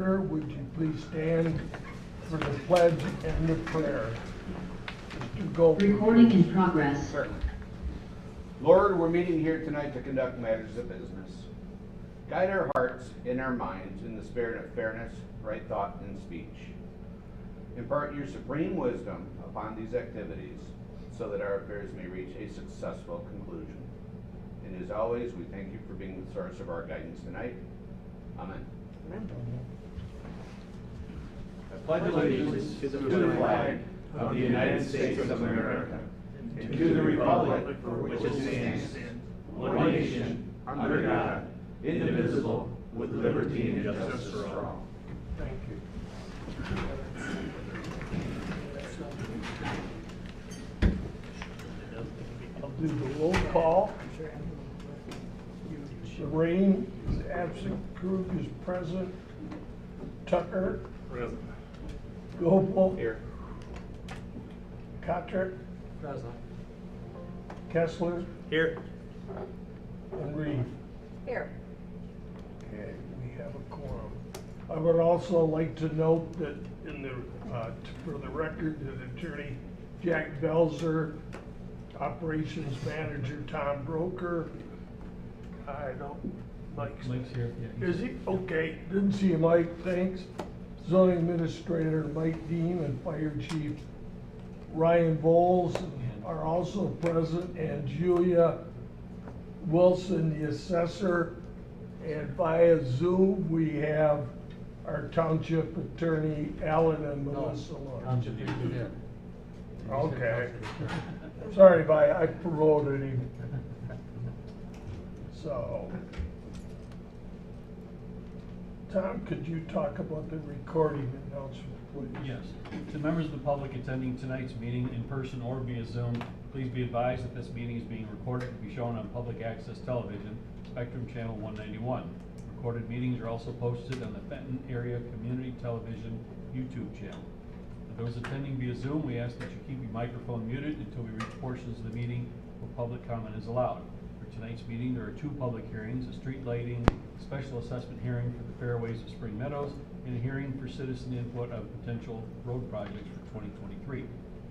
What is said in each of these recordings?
Would you please stand for the pledge and the prayer? Mr. Gold. Recording in progress. Certainly. Lord, we're meeting here tonight to conduct matters of business. Guide our hearts and our minds in the spirit of fairness, right thought, and speech. Impart your supreme wisdom upon these activities so that our affairs may reach a successful conclusion. And as always, we thank you for being the source of our guidance tonight. Amen. I pledge allegiance to the flag of the United States of America and to the republic for which it stands, one nation, under God, indivisible, with liberty and justice for all. Thank you. I'll do the roll call. Lorraine is absent. Krug is present. Tucker. Present. Gopal. Here. Kotrick. Present. Kessler. Here. And Reed. Here. Okay, we have a quorum. I would also like to note that in the, for the record, that Attorney Jack Belzer, Operations Manager Tom Broker, I don't, Mike's here. Yeah, is he? Okay, didn't see Mike, thanks. Zoning Administrator Mike Dean and Fire Chief Ryan Bowles are also present, and Julia Wilson, the Assessor. And via Zoom, we have our Township Attorney Alan and Melissa Lawrence. Okay. Sorry, I promoted him. So, Tom, could you talk about the recording announcement, please? Yes. To members of the public attending tonight's meeting in person or via Zoom, please be advised that this meeting is being recorded to be shown on public access television, Spectrum Channel 191. Recorded meetings are also posted on the Fenton Area Community Television YouTube channel. For those attending via Zoom, we ask that you keep your microphone muted until we reach portions of the meeting where public comment is allowed. For tonight's meeting, there are two public hearings, a street lighting special assessment hearing for the fairways of Spring Meadows, and a hearing for citizen input on potential road projects for 2023.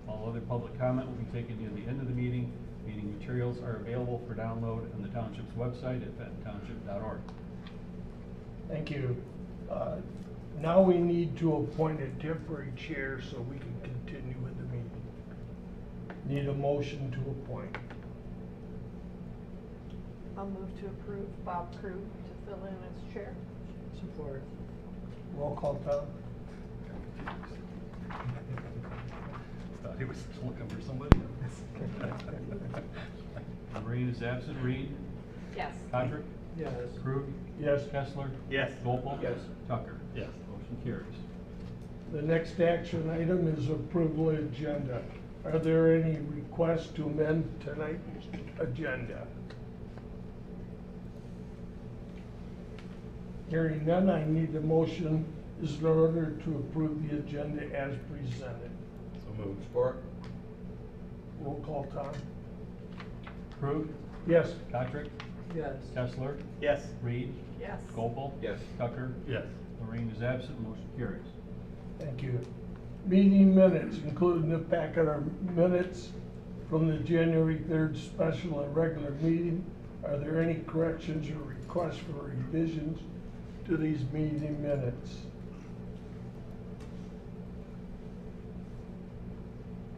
All other public comment will be taken near the end of the meeting. Meeting materials are available for download on the Township's website at fentontownship.org. Thank you. Now we need to appoint a temporary chair so we can continue with the meeting. Need a motion to appoint. I'll move to approve Bob Krug to fill in as chair. Support. Roll call, Tom. Thought he was looking for somebody else. Maureen is absent. Reed? Yes. Patrick? Yes. Krug? Yes. Kessler? Yes. Gopal? Yes. Tucker? Yes. Motion carries. The next action item is approval of agenda. Are there any requests to amend tonight's agenda? Hearing none, I need a motion is in order to approve the agenda as presented. So moved. Support. Roll call, Tom. Krug? Yes. Patrick? Yes. Kessler? Yes. Reed? Yes. Gopal? Yes. Tucker? Yes. Lorraine is absent. Motion carries. Thank you. Meeting minutes, including the packet of minutes from the January 3rd special and regular meeting. Are there any corrections or requests for revisions to these meeting minutes?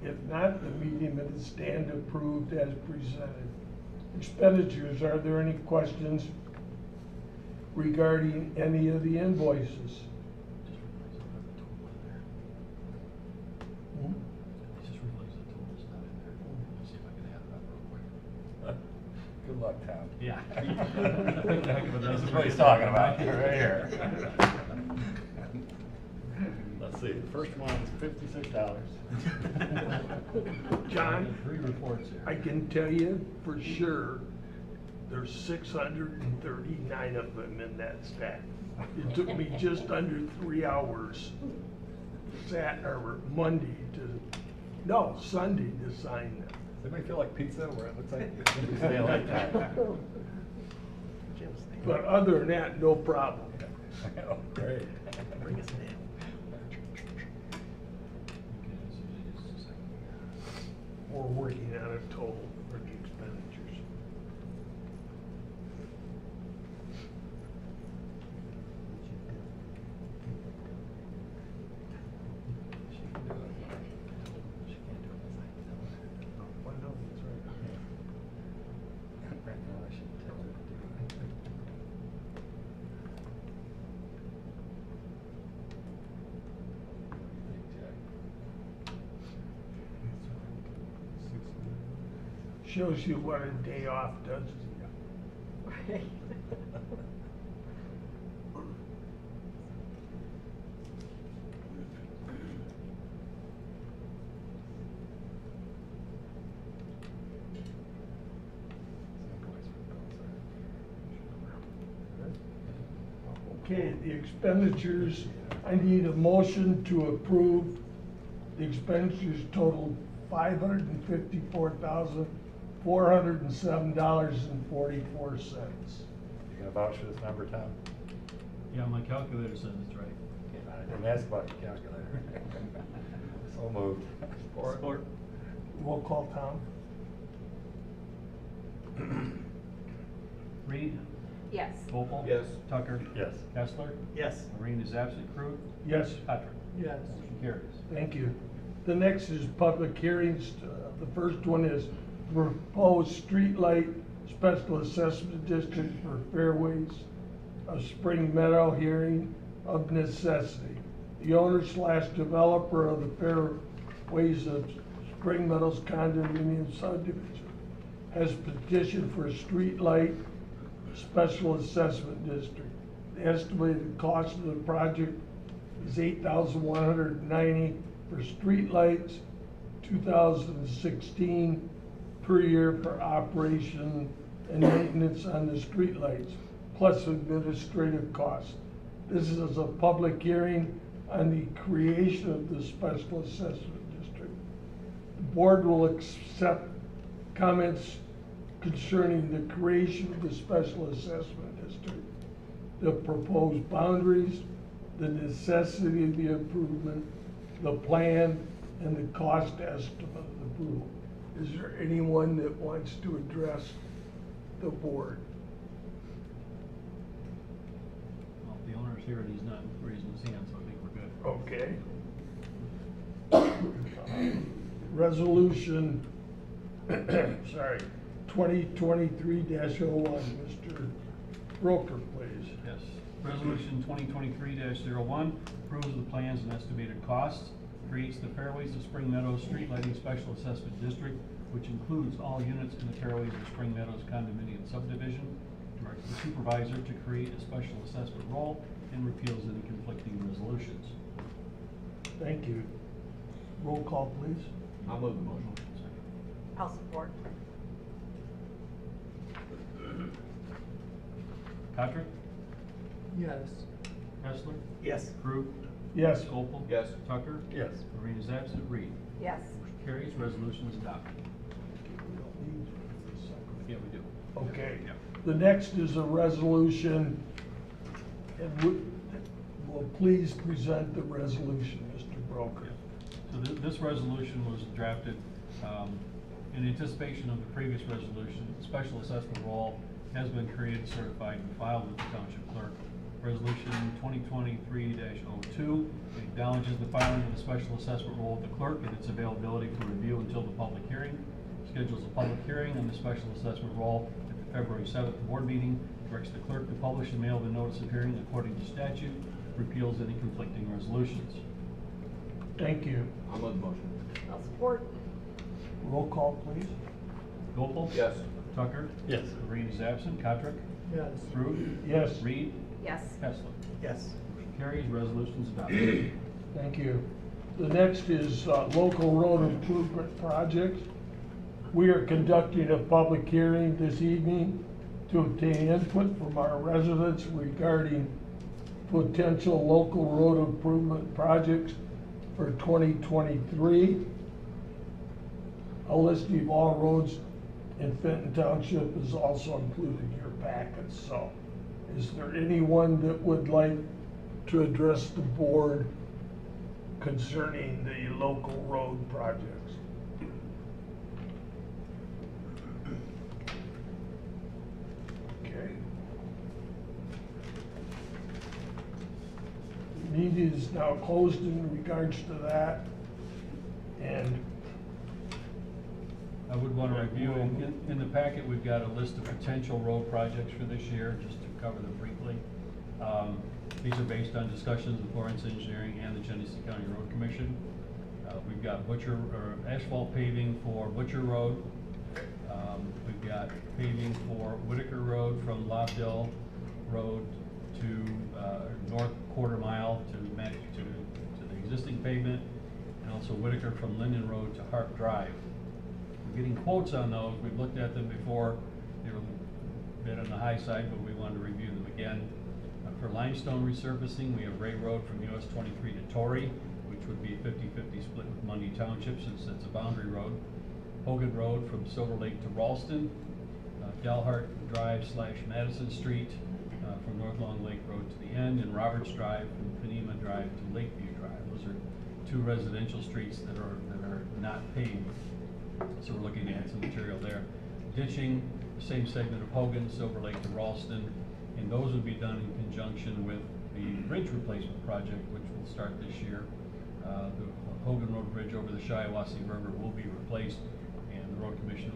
If not, the meeting minutes stand approved as presented. Expenditures, are there any questions regarding any of the invoices? Just realized the total's not in there. Let's see if I can add it up real quick. Good luck, Tom. Yeah. This is what he's talking about, right here. Let's see, the first one's $56. John? Three reports here. I can tell you for sure, there's 639 of them in that stack. It took me just under 3 hours, Sunday to sign them. Does anybody feel like pizza where it looks like it's going to stay like that? But other than that, no problem. Oh, great. Bring us in. Okay, so just a second. We're working on a total for the expenditures. She can do it. She can't do it unless I tell her. Well, no, that's right. Right now, I should tell her to do it. What do you think, Jack? Shows you what a day off does. Right. Okay, the expenditures, I need a motion to approve. The expenditures total $554,407.44. You gonna vouch for this number, Tom? Yeah, my calculator says it's right. I didn't ask about your calculator. So moved. Support. Roll call, Tom? Reed, Yes. Gopel. Yes. Tucker. Yes. Kessler. Yes. Maureen is absent. Crew. Yes. Patrick. Yes. Motion carries. Thank you. The next is public hearings. The first one is proposed streetlight special assessment district for Fairways of Spring Meadow hearing of necessity. The owner/developer of the Fairways of Spring Meadows condominium subdivision has petitioned for a streetlight special assessment district. The estimated cost of the project is $8,190 for streetlights, $2,016 per year for operation and maintenance on the streetlights, plus administrative costs. This is a public hearing on the creation of the special assessment district. The board will accept comments concerning the creation of the special assessment district, the proposed boundaries, the necessity of the improvement, the plan, and the cost estimate of the approval. Is there anyone that wants to address the board? Well, if the owner's here and he's not raising his hand, so I think we're good. Okay. Resolution, sorry, 2023-01, Mr. Broker, please. Yes. Resolution 2023-01 approves the plans and estimated costs, creates the Fairways of Spring Meadows Street Lighting Special Assessment District, which includes all units in the Fairways of Spring Meadows condominium subdivision, directs the supervisor to create a special assessment roll, and repeals any conflicting resolutions. Thank you. Roll call, please. I'll move the motion. I'll support. Patrick? Yes. Kessler? Yes. Crew? Yes. Gopel? Yes. Tucker? Yes. Maureen is absent. Reed? Yes. Motion carries. Resolution is adopted. Yeah, we do. Okay. Yeah. The next is a resolution, and will please present the resolution, Mr. Broker. So this resolution was drafted in anticipation of the previous resolution. The special assessment roll has been created, certified, and filed with the township clerk. Resolution 2023-02 acknowledges the filing of the special assessment roll of the clerk and its availability for review until the public hearing. Schedules a public hearing on the special assessment roll at the February 7th board meeting. Directs the clerk to publish and mail the notice of hearing according to statute. Repeals any conflicting resolutions. Thank you. I'll move the motion. I'll support. Roll call, please. Gopel? Yes. Tucker? Yes. Maureen is absent. Cotrick? Yes. Crew? Yes. Reed? Yes. Kessler? Yes. Motion carries. Resolutions adopted. Thank you. The next is local road improvement projects. We are conducting a public hearing this evening to obtain input from our residents regarding potential local road improvement projects for 2023. A listing of all roads in Fenton Township is also included in your packets, so Is there anyone that would like to address the board concerning the local road projects? Okay. The meeting is now closed in regards to that, and I would want to review, in the packet, we've got a list of potential road projects for this year, just to cover them briefly. These are based on discussions with Lawrence Engineering and the Genesee County Road Commission. We've got asphalt paving for Butcher Road. We've got paving for Whitaker Road from Lobdell Road to north quarter mile to match to the existing pavement, and also Whitaker from Linden Road to Hart Drive. We're getting quotes on those. We've looked at them before. They were a bit on the high side, but we wanted to review them again. For limestone resurfacing, we have Ray Road from US 23 to Torrey, which would be a 50-50 split with Mundy Township since it's a boundary road. Hogan Road from Silver Lake to Ralston. Dalhart Drive / Madison Street from North Long Lake Road to the end, and Roberts Drive from Panema Drive to Lakeview Drive. Those are two residential streets that are not paved. So we're looking to add some material there. Ditching, same segment of Hogan, Silver Lake to Ralston, and those would be done in conjunction with the bridge replacement project, which will start this year. The Hogan Road Bridge over the Shiawassee River will be replaced, and the Road Commission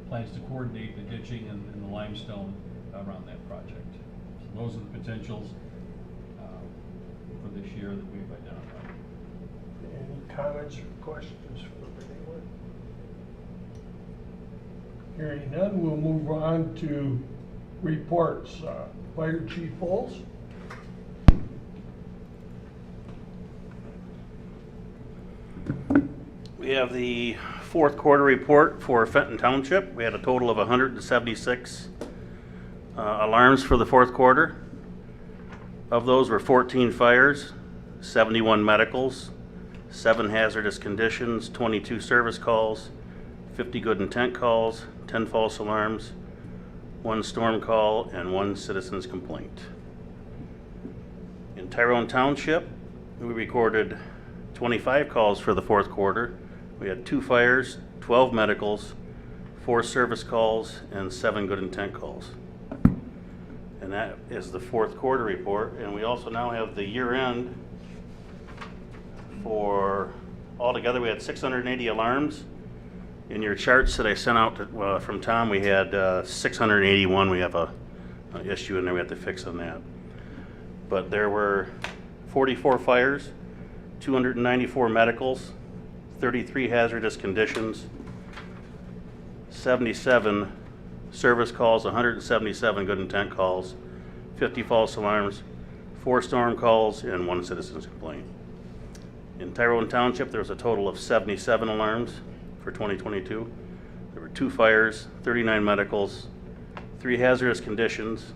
plans to coordinate the ditching and the limestone around that project. So those are the potentials for this year that we've identified. any comments or questions from anyone? Hearing none, we'll move on to reports. Fire Chief Foles. We have the fourth quarter report for Fenton Township. We had a total of 176 alarms for the fourth quarter. Of those were 14 fires, 71 medicals, 7 hazardous conditions, 22 service calls, 50 good intent calls, 10 false alarms, 1 storm call, and 1 citizen's complaint. In Tyrone Township, we recorded 25 calls for the fourth quarter. We had 2 fires, 12 medicals, 4 service calls, and 7 good intent calls. And that is the fourth quarter report. And we also now have the year end for, altogether we had 680 alarms. In your charts that I sent out from Tom, we had 681. We have an issue in there we have to fix on that. But there were 44 fires, 294 medicals, 33 hazardous conditions, 77 service calls, 177 good intent calls, 50 false alarms, 4 storm calls, and 1 citizen's complaint. In Tyrone Township, there was a total of 77 alarms for 2022. There were 2 fires, 39 medicals, 3 hazardous conditions,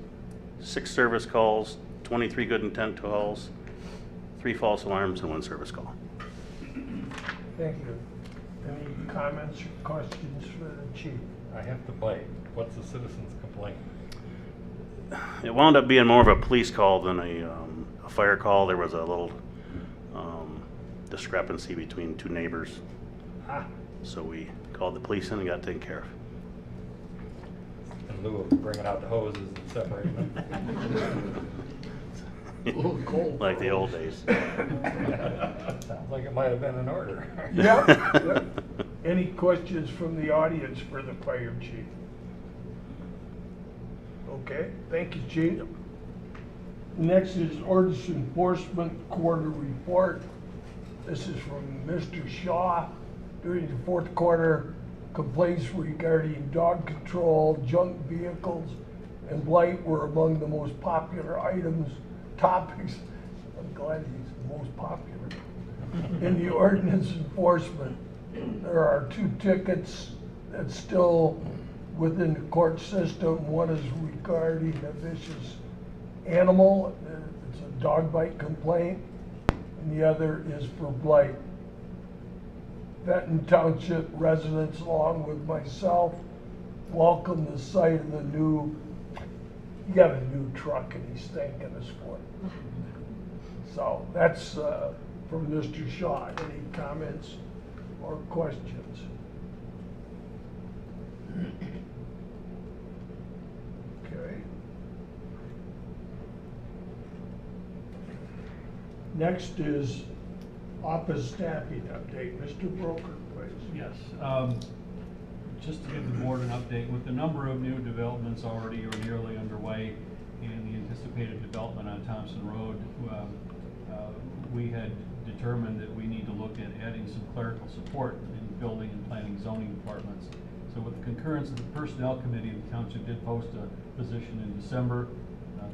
6 service calls, 23 good intent calls, 3 false alarms, and 1 service call. Thank you. Any comments or questions for the chief? I have to bite. What's the citizen's complaint? It wound up being more of a police call than a fire call. There was a little discrepancy between 2 neighbors. So we called the police in and got it taken care of. In lieu of bringing out the hoses and separating them. A little cold. Like the old days. Sounds like it might have been in order. Yeah. Any questions from the audience for the fire chief? Okay, thank you, chief. Next is ordinance enforcement quarter report. This is from Mr. Shaw. During the fourth quarter, complaints regarding dog control, junk vehicles, and blight were among the most popular topics. I'm glad he's most popular. In the ordinance enforcement, there are 2 tickets that's still within the court system. One is regarding a vicious animal. It's a dog bite complaint. And the other is for blight. Fenton Township residents, along with myself, welcome the sight of the new he got a new truck and he's thanking us for it. So that's from Mr. Shaw. Any comments or questions? Okay. Next is office staffing update. Mr. Broker, please. Yes, just to give the board an update, with the number of new developments already or nearly underway and the anticipated development on Thompson Road, we had determined that we need to look at adding some clerical support in building and planning zoning departments. So with the concurrence of the Personnel Committee, the Township did post a position in December.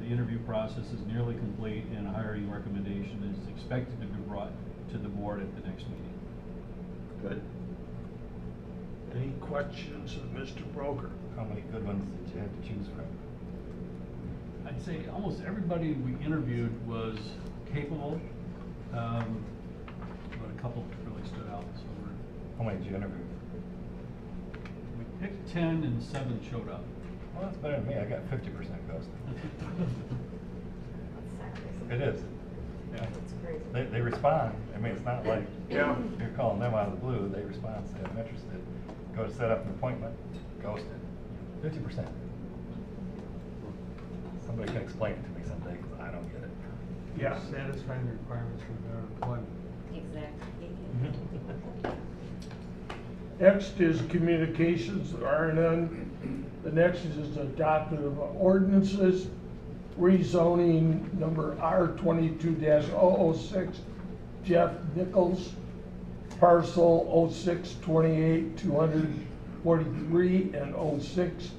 The interview process is nearly complete and a hiring recommendation is expected to be brought to the board at the next meeting. Good. Any questions of Mr. Broker? How many good ones did you have to choose from? I'd say almost everybody we interviewed was capable, but a couple really stood out. So How many did you interview? we picked 10 and 7 showed up. Well, that's better than me. I got 50% ghosted. It is. Yeah. That's crazy. They respond. I mean, it's not like Yeah. you're calling them out of the blue. They respond, say, I'm interested. Go to set up an appointment, ghosted. 50%. Somebody can explain it to me someday because I don't get it. Yeah. Satisfying the requirements for their employment. Exactly. Next is communications. There are none. The next is adoption of ordinances, rezoning number R 22-006, Jeff Nichols, parcel 0628 243 and 06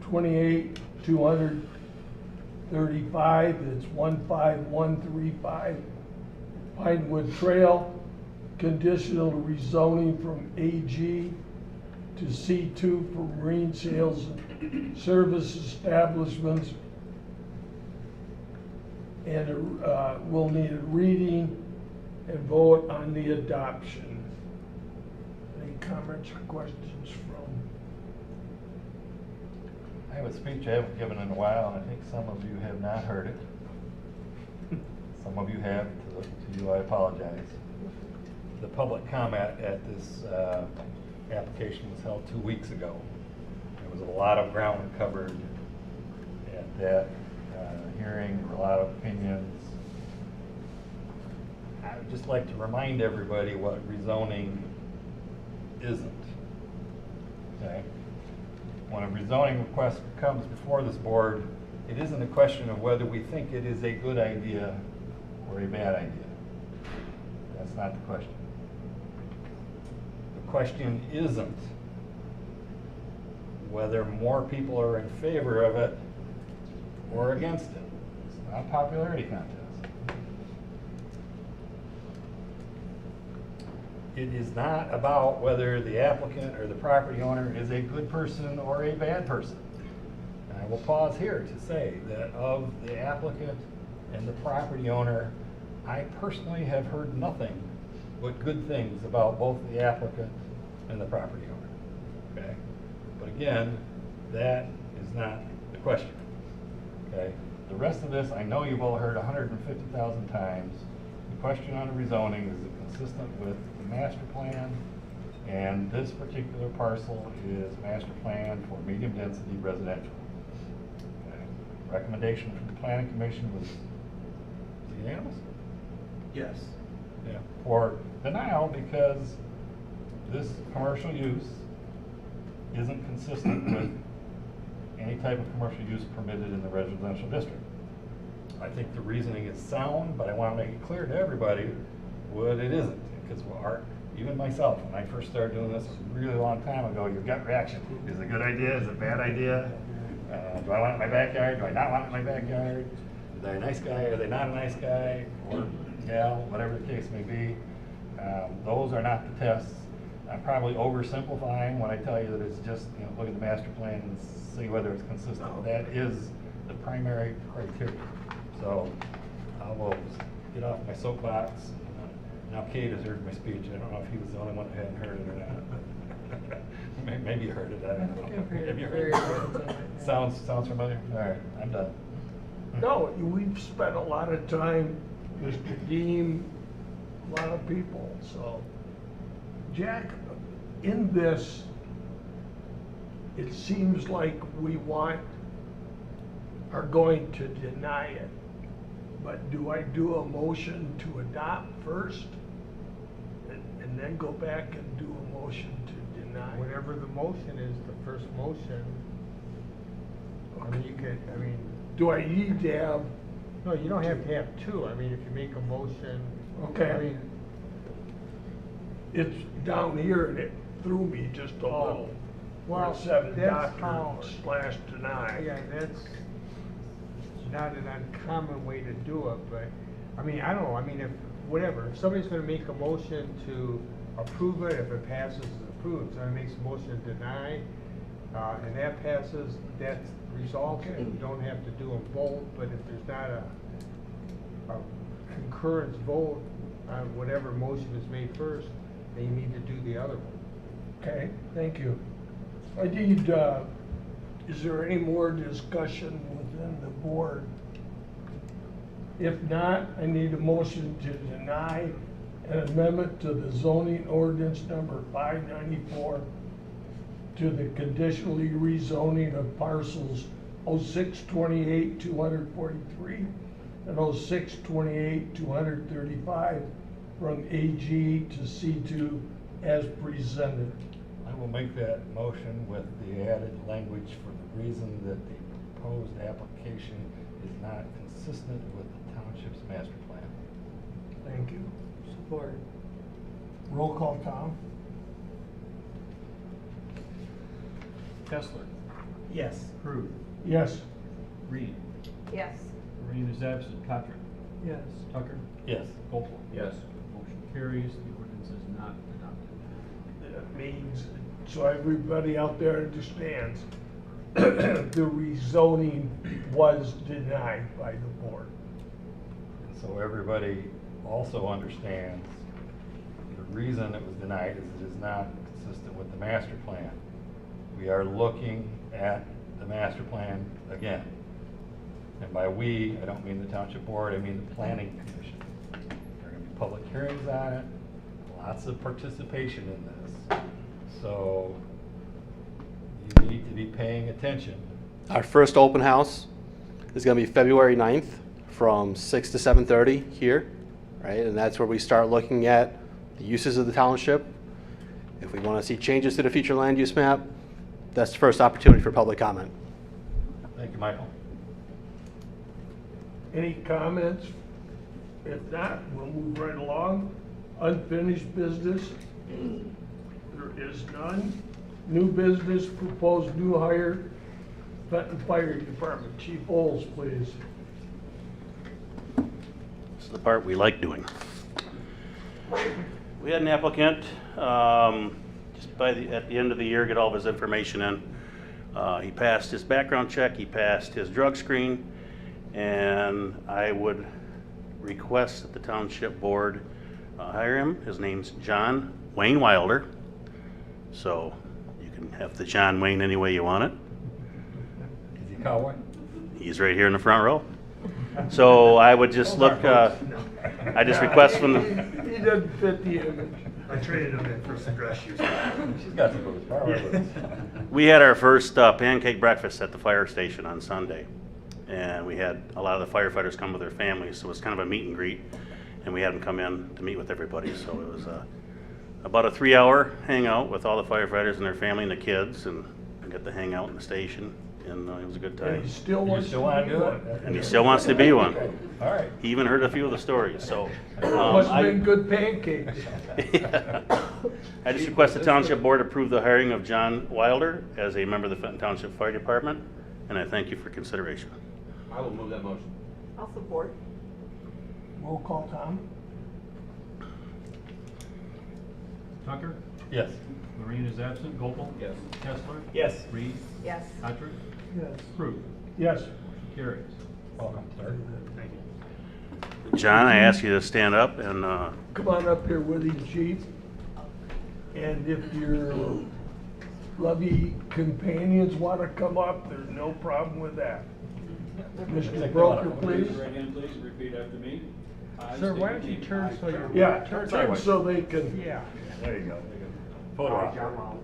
28 235. It's 15135 Pinewood Trail. Conditional rezoning from AG to C2 for marine sales and service establishments. And we'll need a reading and vote on the adoption. Any comments or questions from? I have a speech I haven't given in a while, and I think some of you have not heard it. Some of you have. To you, I apologize. The public comment at this application was held 2 weeks ago. There was a lot of ground covered at that hearing, a lot of opinions. I would just like to remind everybody what rezoning isn't. Okay? When a rezoning request comes before this board, it isn't a question of whether we think it is a good idea or a bad idea. That's not the question. The question isn't whether more people are in favor of it or against it. It's not a popularity contest. It is not about whether the applicant or the property owner is a good person or a bad person. And I will pause here to say that of the applicant and the property owner, I personally have heard nothing but good things about both the applicant and the property owner. Okay? But again, that is not the question. Okay? The rest of this, I know you've all heard 150,000 times. The question on the rezoning, is it consistent with the master plan? And this particular parcel is master plan for medium density residential. Okay? Recommendation from the planning commission was unanimous? Yes. Yeah, for denial because this commercial use isn't consistent with any type of commercial use permitted in the residential district. I think the reasoning is sound, but I want to make it clear to everybody what it isn't. Because even myself, when I first started doing this a really long time ago, your gut reaction, is it a good idea, is it a bad idea? Do I want it in my backyard, do I not want it in my backyard? Are they a nice guy, are they not a nice guy? Or gal, whatever the case may be. Those are not the tests. I'm probably oversimplifying when I tell you that it's just, look at the master plan and see whether it's consistent. That is the primary criteria. So I will get off my soapbox. Now Kate has heard my speech. I don't know if he was the only one that hadn't heard it or not. Maybe you heard it, I don't know. I've heard it Have you very heard well. it? Sounds familiar? All right, I'm done. No, we've spent a lot of time, Mr. Dean, a lot of people, so. Jack, in this, it seems like we are going to deny it. But do I do a motion to adopt first? And then go back and do a motion to deny? Whatever the motion is, the first motion, I mean, you could, I mean, Do I need to have, no, you don't have to have two. I mean, if you make a motion, Okay. I mean, it's down here and it threw me just a little. Where it said that's how, adopt / deny. yeah, that's not an uncommon way to do it, but, I mean, I don't know, I mean, if somebody's gonna make a motion to approve it, if it passes, it's approved. Somebody makes a motion to deny, and that passes, that's resolved. Okay. You don't have to do them both, but if there's not a concurrence vote on whatever motion is made first, then you need to do the other one. Okay, thank you. I need, is there any more discussion within the board? If not, I need a motion to deny an amendment to the zoning ordinance number 594 to the conditionally rezoning of parcels 0628 243 and 0628 235 from AG to C2 as presented. I will make that motion with the added language for the reason that the proposed application is not consistent with the township's master plan. Thank you. Support. Roll call, Tom? Kessler. Yes. Crew. Yes. Reed. Yes. Marine is absent. Patrick. Yes. Tucker. Yes. Gopel. Yes. Motion carries. The ordinance is not adopted. That means, so everybody out there understands, the rezoning was denied by the board. And so everybody also understands the reason it was denied is it is not consistent with the master plan. We are looking at the master plan again. And by we, I don't mean the township board, I mean the planning commission. There are going to be public hearings on it, lots of participation in this. So you need to be paying attention. Our first open house is going to be February 9th from 6 to 7:30 here, right? And that's where we start looking at the uses of the township. If we want to see changes to the future land use map, that's the first opportunity for public comment. Thank you, Michael. Any comments? If not, we'll move right along. Unfinished business? There is none. New business, proposed new hire, Fenton Fire Department. Chief Oles, please. This is the part we like doing. We had an applicant, just at the end of the year, get all of his information in. He passed his background check, he passed his drug screen, and I would request that the township board hire him. His name's John Wayne Wilder. So you can have the John Wayne any way you want it. Is he a cowboy? He's right here in the front row. So I would just look, I just request from the, He doesn't fit the image. I traded him in for some dress shoes. She's got some boots. Power boots. we had our first pancake breakfast at the fire station on Sunday. And we had a lot of the firefighters come with their families, so it was kind of a meet and greet. And we had them come in to meet with everybody. So it was about a 3-hour hangout with all the firefighters and their family and the kids, and get to hang out in the station. And it was a good And time. he still You wants still to want be to do one. it? And he still wants to be one. All right. He even heard a few of the stories, so. Must have I- been good pancakes. I just request the township board approve the hiring of John Wilder as a member of the Fenton Township Fire Department, and I thank you for consideration. I will move that motion. I'll support. Roll call, Tom? Tucker. Yes. Marine is absent. Gopel. Yes. Kessler. Yes. Reed. Yes. Patrick. Yes. Crew. Yes. Motion carries. Welcome, sir. Thank you. John, I ask you to stand up and Come on up here with him, chief. And if you're Levy companions wanna come up, there's no problem with that. Mr. Take Broker, the- Raise please. your right hand, please, and repeat after me. I Sir, state why your don't you name. turn so you're. Yeah, turn turn so they can, Yeah. There you go. Photo Photo op. John Long,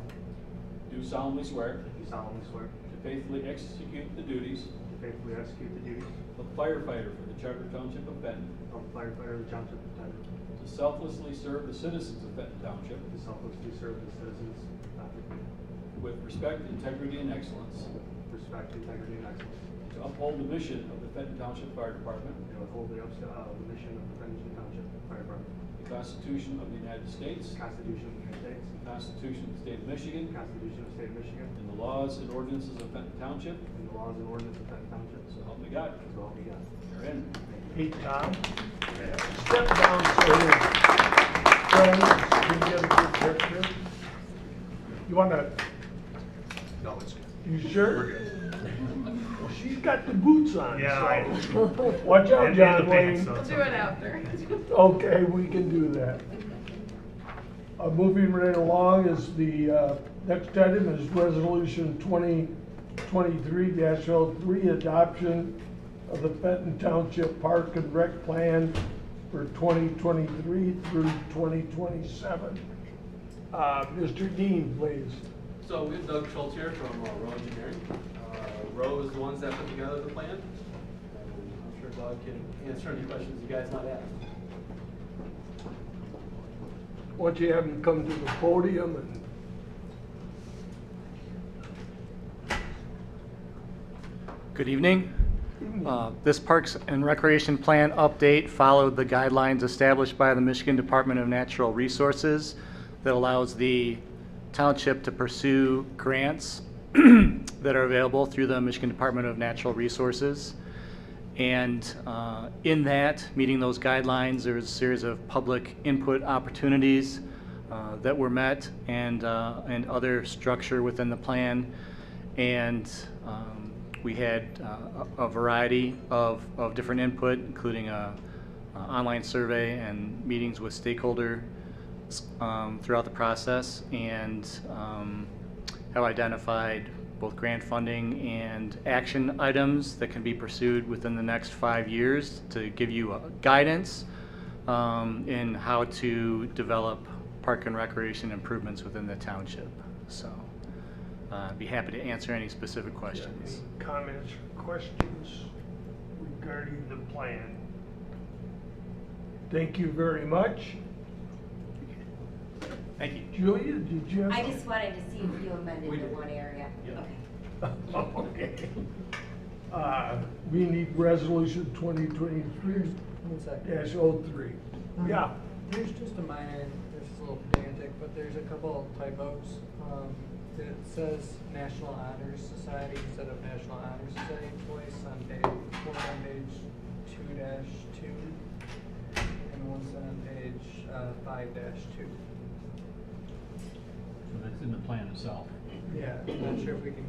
Do solemnly swear do solemnly swear to faithfully execute the duties to faithfully execute the duties of firefighter for the Charter Township of Fenton, of firefighter of the Township of Fenton, to selflessly serve the citizens of Fenton Township to selflessly serve the citizens of Fenton, with respect, integrity, and excellence, respect, integrity, and excellence, to uphold the mission of the Fenton Township Fire Department, and uphold the mission of the Fenton Township Fire Department, the Constitution of the United States, the Constitution of the United States, the Constitution of the State of Michigan, the Constitution of the State of Michigan, and the laws and ordinances of Fenton Township, and the laws and ordinances of Fenton Township, so help me God. so help me God. You're in. hey, Tom, step down so his friends can get a good picture. You wanna, No, it's good. you sure? Well, she's got the boots on, Yeah, so. Watch out, John Wayne. We'll do it after. Okay, we can do that. Moving right along is the, next item is resolution 2023-03, adoption of the Fenton Township Park and Rec Plan for 2023 through 2027. Mr. Dean, please. So we have Doug Schultz here from Rowe Engineering. Rowe is the ones that put together the plan. I'm sure Doug can answer any questions you guys might have. Why don't you have him come to the podium and Good evening. This Parks and Recreation Plan update followed the guidelines established by the Michigan Department of Natural Resources that allows the township to pursue grants that are available through the Michigan Department of Natural Resources. And in that, meeting those guidelines, there was a series of public input opportunities that were met and other structure within the plan. And we had a variety of different input, including a online survey and meetings with stakeholders throughout the process, and have identified both grant funding and action items that can be pursued within the next 5 years to give you guidance in how to develop park and recreation improvements within the township. So I'd be happy to answer any specific questions. any comments or questions regarding the plan? Thank you very much. Thank you. Julia, did you have? I just wanted to see if you amended the one area. Okay. Okay. We need resolution 2023-03. One second. Yeah, There's just a minor, there's a little pedantic, but there's a couple typos. It says National Honor Society instead of National Honor Society twice on page 2-2, and once on page 5-2. So that's in the plan itself. Yeah, I'm not sure if we can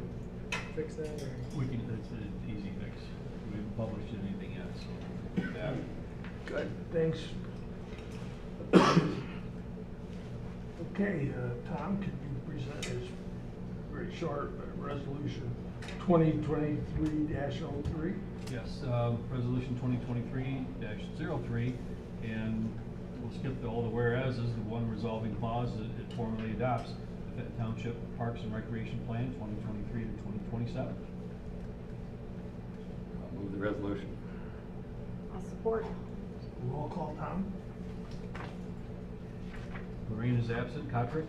fix that or. We can, it's an easy fix. We haven't published anything yet, so. Yeah. good, thanks. Okay, Tom, could you present this very short resolution 2023-03? Yes, resolution 2023-03, and we'll skip all the whereases. The one resolving clause, it formally adopts the Fenton Township Parks and Recreation Plan 2023 to 2027. I'll move the resolution. I'll support. Roll call, Tom? Lorraine is absent. Kotrick?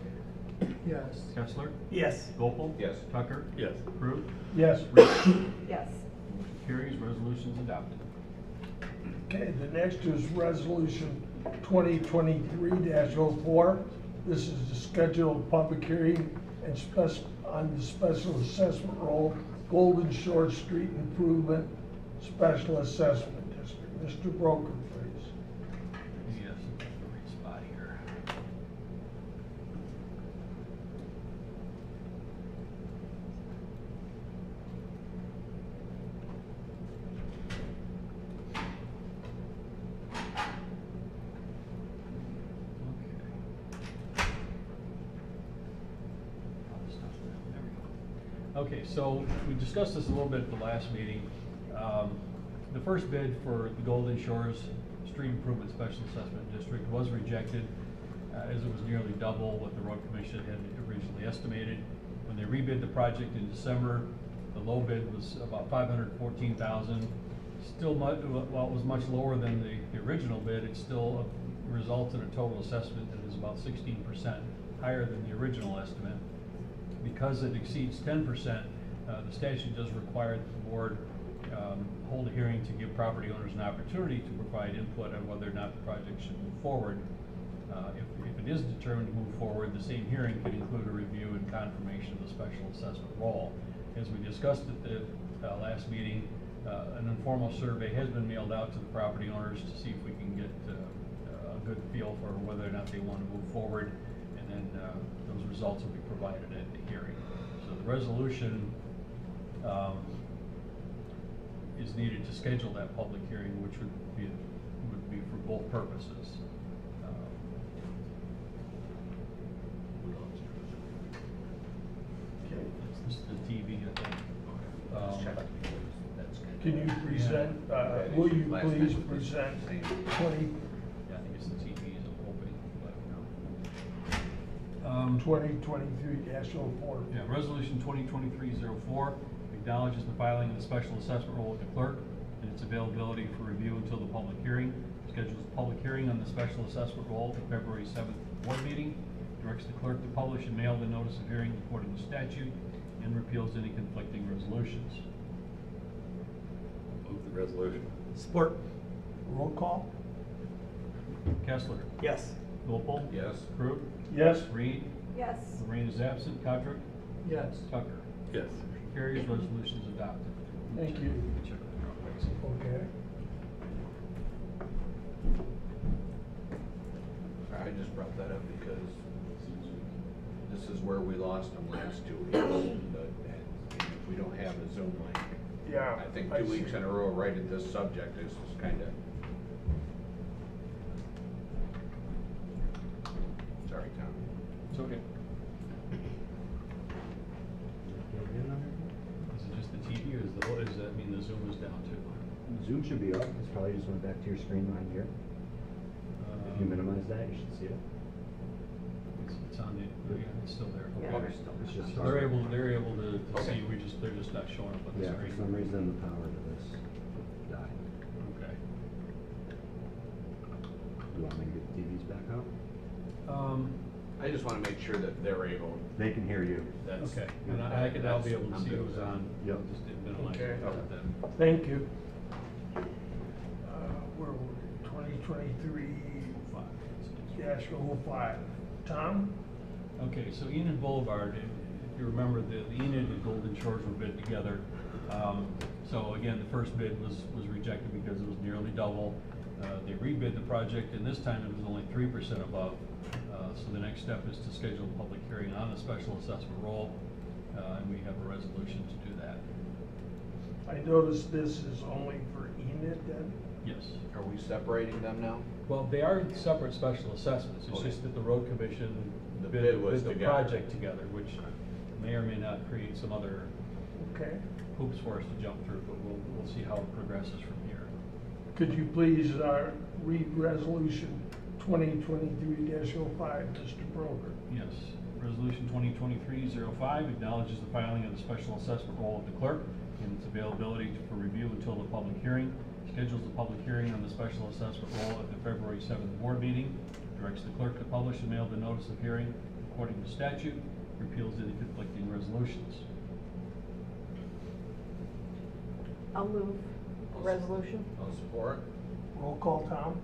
Yes. Kessler? Yes. Gopel? Yes. Tucker? Yes. Crew? Yes. Yes. Carries, resolution's adopted. Okay, the next is resolution 2023-04. This is the scheduled public hearing and on the special assessment roll, Golden Shore Street Improvement Special Assessment District. Mr. Broker, please. Yes, the right spot here. Okay. Okay, so we discussed this a little bit at the last meeting. The first bid for the Golden Shores Street Improvement Special Assessment District was rejected, as it was nearly double what the road commission had originally estimated. When they rebid the project in December, the low bid was about $514,000. Still much, while it was much lower than the original bid, it still resulted in a total assessment that is about 16% higher than the original estimate. Because it exceeds 10%, the statute does require that the board hold a hearing to give property owners an opportunity to provide input on whether or not the project should move forward. If it is determined to move forward, the same hearing could include a review and confirmation of the special assessment roll. As we discussed at the last meeting, an informal survey has been mailed out to the property owners to see if we can get a good feel for whether or not they want to move forward, and then those results will be provided at the hearing. So the resolution is needed to schedule that public hearing, which would be for both purposes. Okay. This is the TV, I think. Can you present, will you please present 20? Yeah, I think it's the TV, I'm hoping, but, 2023-04. Yeah, resolution 2023-04 acknowledges the filing of the special assessment roll with the clerk and its availability for review until the public hearing. Schedules the public hearing on the special assessment roll for February 7th board meeting. Directs the clerk to publish and mail the notice of hearing according to statute, and repeals any conflicting resolutions. Move the resolution. Support. Roll call? Kessler. Yes. Gopel. Yes. Crew. Yes. Reed. Yes. Lorraine is absent. Patrick. Yes. Tucker. Yes. Carries, resolution is adopted. Thank you. Check that real quick. Okay. I just brought that up because this is where we lost them last 2 weeks. But if we don't have a Zoom link, Yeah. I think 2 weeks in a row right at this subject is kind of. Sorry, Tom. It's okay. Is it just the TV, or does that mean the Zoom is down too? Zoom should be up. It's probably just went back to your screen line here. If you minimize that, you should see it. It's on the, yeah, it's still there. Yeah. Okay. It's just So they're able to Okay. see, they're just not showing up on the Yeah, for screen. some reason the power to this died. Okay. Do you want me to get the TVs back up? I just want to make sure that they're able. They can hear you. That's Okay, and I'll be able to I'm see good who with was that. on, Yep. just didn't minimize Okay. it then. Thank you. Where were we? 2023-05. Tom? Okay, so Enid Boulevard, if you remember, the Enid and Golden Shores were bid together. So again, the first bid was rejected because it was nearly double. They rebid the project, and this time it was only 3% above. So the next step is to schedule a public hearing on the special assessment roll, and we have a resolution to do that. I noticed this is only for Enid then? Yes. Are we separating them now? Well, they are separate special assessments. It's Okay. just that the road commission The bid bid was the together. project together, which may or may not create some other Okay. hoops for us to jump through, but we'll see how it progresses from here. Could you please read resolution 2023-05, Mr. Broker? Yes, resolution 2023-05 acknowledges the filing of the special assessment roll of the clerk and its availability for review until the public hearing. Schedules the public hearing on the special assessment roll at the February 7th board meeting. Directs the clerk to publish and mail the notice of hearing according to statute. Repeals any conflicting resolutions. I'll move resolution. I'll support. Roll call, Tom?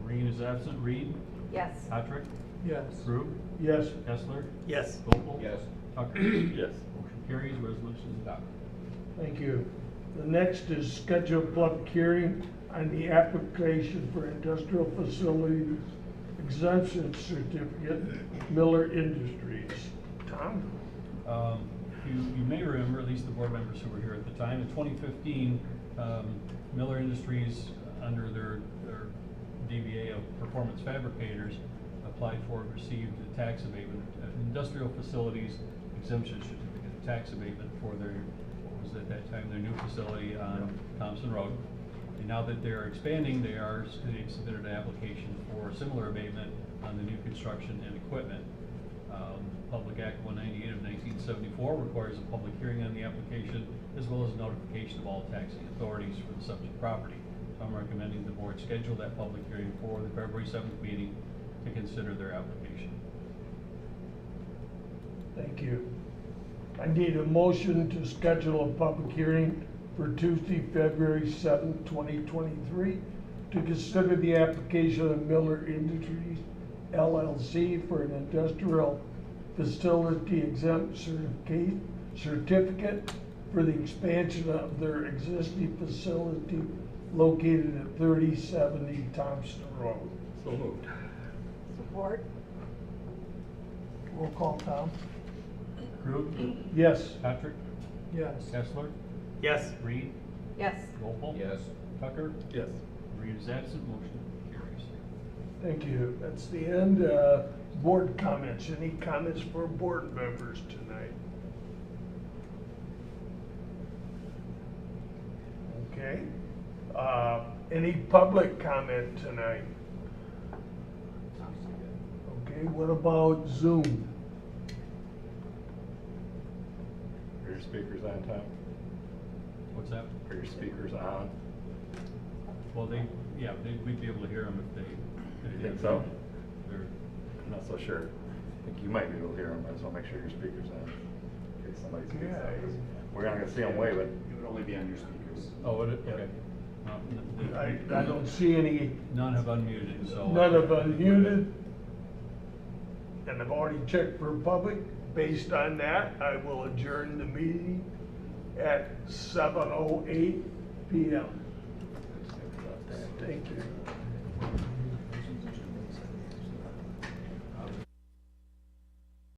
Green is absent. Reed. Yes. Patrick. Yes. Crew. Yes. Kessler. Yes. Gopel. Yes. Tucker. Yes. Motion carries. Resolution is adopted. Thank you. The next is scheduled public hearing on the application for industrial facilities exemption certificate, Miller Industries. Tom? You may remember, at least the board members who were here at the time, in 2015, Miller Industries, under their DBA of Performance Fabricators, applied for and received a tax abatement, industrial facilities exemption certificate. tax abatement for their, what was at that time, their new facility on Thompson Road. And now that they're expanding, they've submitted an application for a similar abatement on the new construction and equipment. Public Act 198 of 1974 requires a public hearing on the application as well as notification of all taxing authorities for the subject property. So I'm recommending the board schedule that public hearing for the February 7th meeting to consider their application. Thank you. I need a motion to schedule a public hearing for Tuesday, February 7th, 2023, to consider the application of Miller Industries LLC for an industrial facility exempt certificate for the expansion of their existing facility located at 3070 Thompson Road. So moved. Support. Roll call, Tom. Krug, Yes. Patrick, Yes. Kessler, Yes. Reed, Yes. Gopel. Yes. Tucker, Yes. Reed is absent, motion carries. Thank you. That's the end. Board comments. Any comments for board members tonight? Okay. Any public comment tonight? Okay, what about Zoom? Are your speakers on, Tom? What's that? Are your speakers on? Well, we'd be able to hear them if they. You think so? They're- I'm not so sure. I think you might be able to hear them. I just want to make sure your speaker's on. In case somebody speaks Yeah. out. We're not gonna see them wave it. It would only be on your speakers. Oh, would it? Okay. I don't see any, None have unmuted, so. none have unmuted. And I've already checked for public. Based on that, I will adjourn the meeting at 7:08 PM. Thank you.